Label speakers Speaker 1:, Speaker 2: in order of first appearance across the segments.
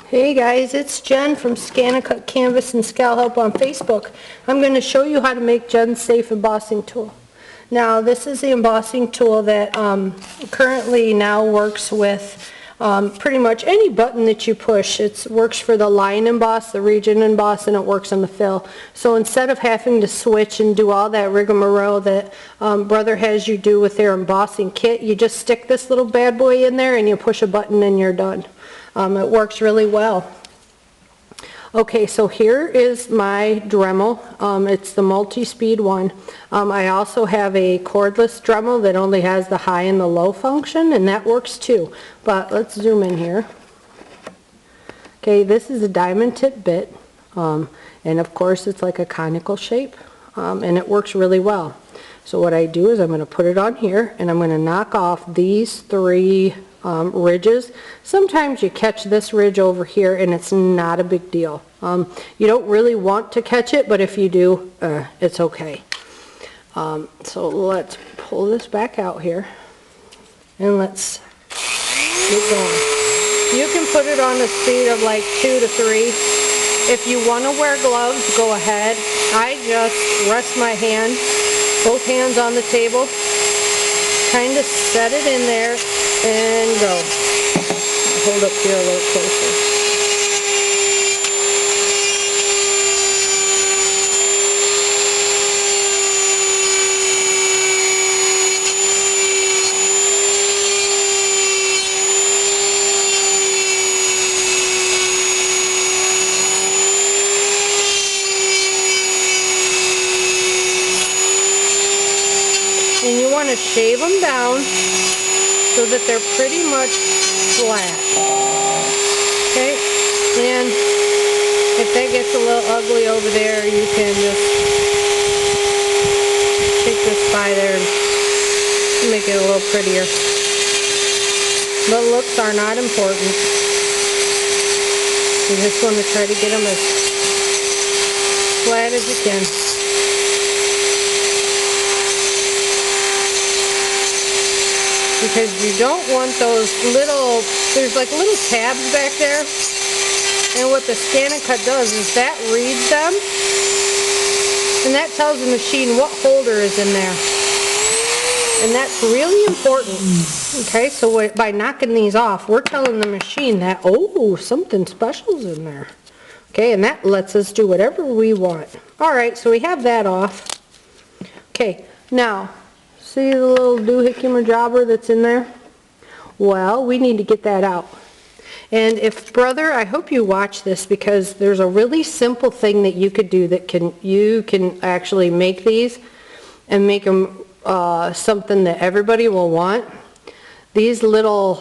Speaker 1: Hey guys, it's Jen from ScanNCut Canvas and Scal Help on Facebook. I'm going to show you how to make Jen's safe embossing tool. Now this is the embossing tool that currently now works with pretty much any button that you push. It works for the line emboss, the region emboss, and it works on the fill. So instead of having to switch and do all that rigmarole that Brother has you do with their embossing kit, you just stick this little bad boy in there and you push a button and you're done. It works really well. Okay, so here is my Dremel. It's the multi-speed one. I also have a cordless Dremel that only has the high and the low function, and that works too. But let's zoom in here. Okay, this is a diamond tip bit, and of course it's like a conical shape, and it works really well. So what I do is I'm going to put it on here, and I'm going to knock off these three ridges. Sometimes you catch this ridge over here and it's not a big deal. You don't really want to catch it, but if you do, it's okay. So let's pull this back out here and let's get going. You can put it on a speed of like 2 to 3. If you want to wear gloves, go ahead. I just rest my hand, both hands on the table, kind of set it in there and go. Hold up here a little closer. And you want to shave them down so that they're pretty much flat. Okay, and if that gets a little ugly over there, you can just take this by there and make it a little prettier. But looks are not important. You just want to try to get them as flat as you can. Because you don't want those little, there's like little tabs back there, and what the ScanNCut does is that reads them, and that tells the machine what holder is in there, and that's really important. Okay, so by knocking these off, we're telling the machine that, oh, something special's in there. Okay, and that lets us do whatever we want. Alright, so we have that off. Okay, now, see the little doohickey jobber that's in there? Well, we need to get that out. And if, brother, I hope you watch this, because there's a really simple thing that you could do that you can actually make these and make them something that everybody will want. These little,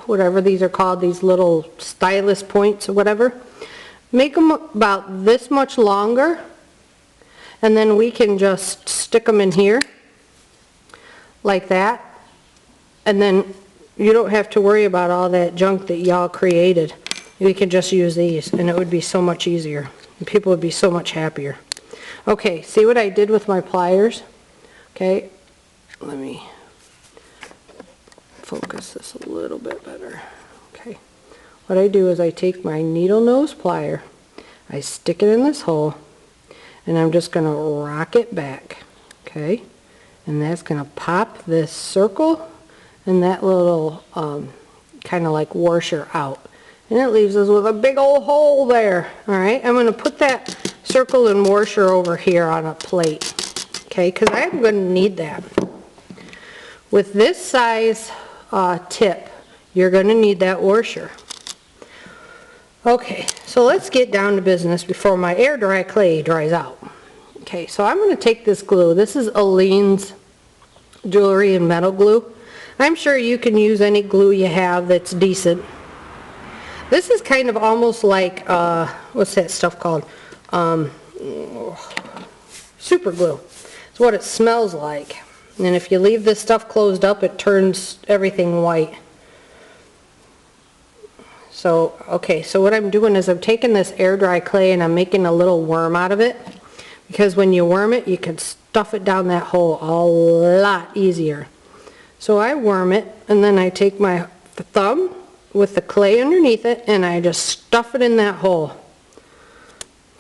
Speaker 1: whatever these are called, these little stylus points or whatever, make them about this much longer, and then we can just stick them in here like that, and then you don't have to worry about all that junk that y'all created. We can just use these and it would be so much easier and people would be so much happier. Okay, see what I did with my pliers? Okay, let me focus this a little bit better. Okay, what I do is I take my needle nose plier, I stick it in this hole, and I'm just going to rock it back. Okay, and that's going to pop this circle and that little kind of like washer out, and it leaves us with a big old hole there. Alright, I'm going to put that circle and washer over here on a plate, okay, because I'm going to need that. With this size tip, you're going to need that washer. Okay, so let's get down to business before my air dry clay dries out. Okay, so I'm going to take this glue. This is Aleene's Jewelry and Metal Glue. I'm sure you can use any glue you have that's decent. This is kind of almost like, what's that stuff called? Super glue. It's what it smells like. And if you leave this stuff closed up, it turns everything white. So, okay, so what I'm doing is I'm taking this air dry clay and I'm making a little worm out of it. Because when you worm it, you can stuff it down that hole a lot easier. So I worm it, and then I take my thumb with the clay underneath it, and I just stuff it in that hole.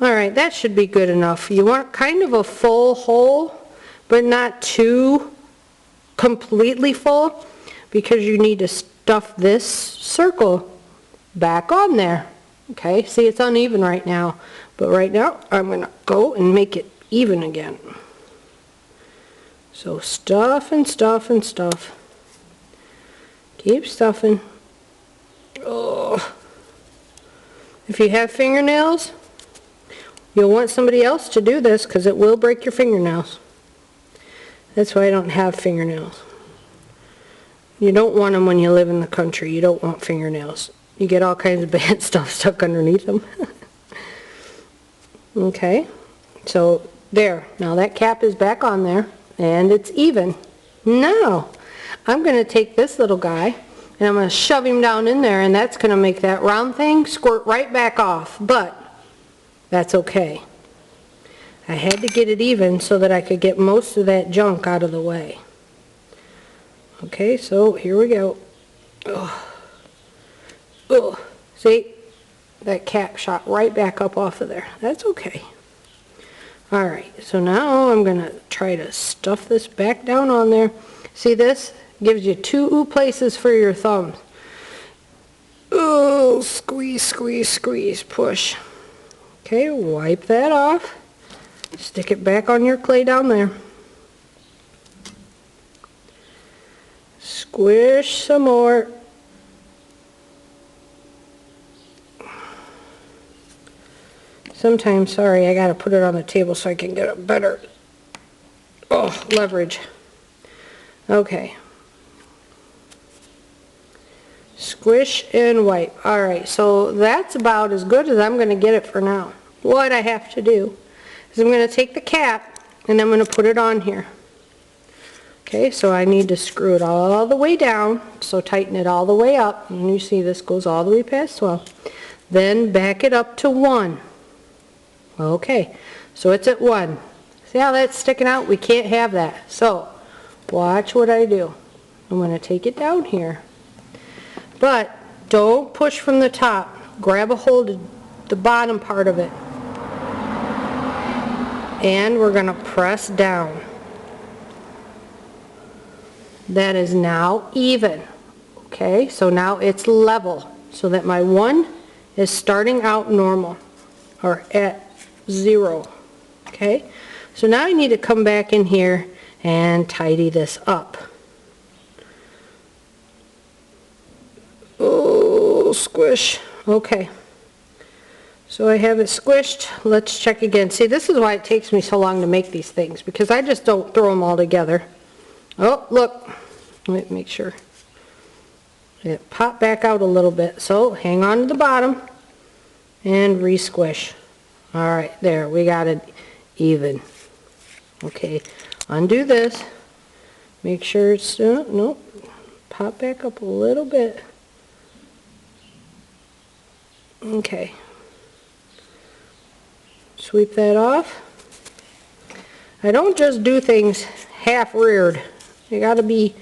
Speaker 1: Alright, that should be good enough. You want kind of a full hole, but not too completely full, because you need to stuff this circle back on there. Okay, see, it's uneven right now, but right now I'm going to go and make it even again. So stuff and stuff and stuff. Keep stuffing. Oh. If you have fingernails, you'll want somebody else to do this because it will break your fingernails. That's why I don't have fingernails. You don't want them when you live in the country. You don't want fingernails. You get all kinds of bad stuff stuck underneath them. Okay, so there. Now that cap is back on there and it's even. Now I'm going to take this little guy and I'm going to shove him down in there, and that's going to make that round thing squirt right back off, but that's okay. I had to get it even so that I could get most of that junk out of the way. Okay, so here we go. Oh. Oh. See? That cap shot right back up off of there. That's okay. Alright, so now I'm going to try to stuff this back down on there. See this? Gives you two places for your thumbs. Oh, squeeze, squeeze, squeeze, push. Okay, wipe that off. Stick it back on your clay down there. Squish some more. Sometimes, sorry, I gotta put it on the table so I can get a better leverage. Okay. Squish and wipe. Alright, so that's about as good as I'm going to get it for now. What I have to do is I'm going to take the cap and I'm going to put it on here. Okay, so I need to screw it all the way down, so tighten it all the way up, and you see this goes all the way past 12. Then back it up to 1. Okay, so it's at 1. See how that's sticking out? We can't have that. So, watch what I do. I'm going to take it down here. But don't push from the top. Grab a hold of the bottom part of it. And we're going to press down. That is now even. Okay, so now it's level. So that my 1 is starting out normal. Or at 0. Okay, so now I need to come back in here and tidy this up. Oh, squish. Okay. So I have it squished. Let's check again. See, this is why it takes me so long to make these things, because I just don't throw them all together. Oh, look. Let me make sure. It popped back out a little bit. So hang on to the bottom and re-squish. Alright, there. We got it even. Okay. Undo this. Make sure it's... nope. Pop back up a little bit. Okay. Sweep that off. I don't just do things half reared. They got to be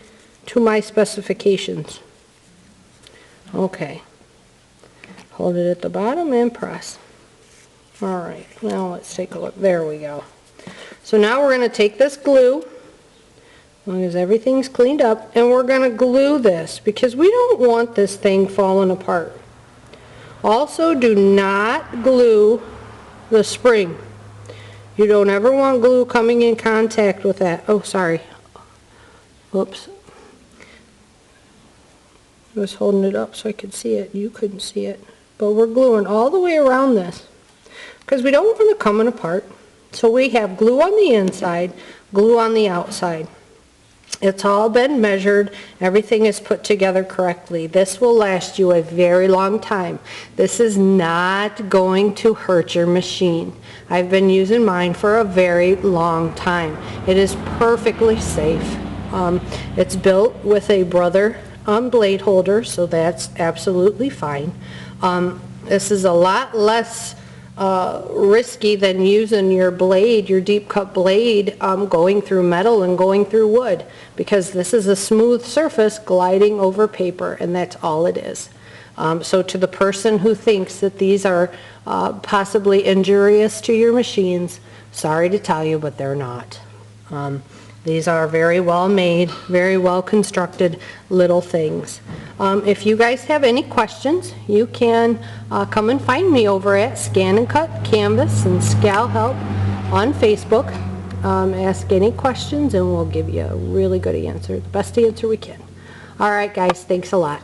Speaker 1: to my specifications. Okay. Hold it at the bottom and press. Alright, now let's take a look. There we go. So now we're going to take this glue, as long as everything's cleaned up, and we're going to glue this because we don't want this thing falling apart. Also, do not glue the spring. You don't ever want glue coming in contact with that. Oh, sorry. Whoops. I was holding it up so I could see it. You couldn't see it. But we're gluing all the way around this because we don't want it coming apart. So we have glue on the inside, glue on the outside. It's all been measured. Everything is put together correctly. This will last you a very long time. This is not going to hurt your machine. I've been using mine for a very long time. It is perfectly safe. It's built with a Brother blade holder, so that's absolutely fine. This is a lot less risky than using your blade, your deep cut blade, going through metal and going through wood, because this is a smooth surface gliding over paper, and that's all it is. So to the person who thinks that these are possibly injurious to your machines, sorry to tell you, but they're not. These are very well made, very well constructed little things. If you guys have any questions, you can come and find me over at ScanNCut, Canvas, and Scal Help on Facebook. Ask any questions and we'll give you a really good answer, the best answer we can. All right, guys, thanks a lot.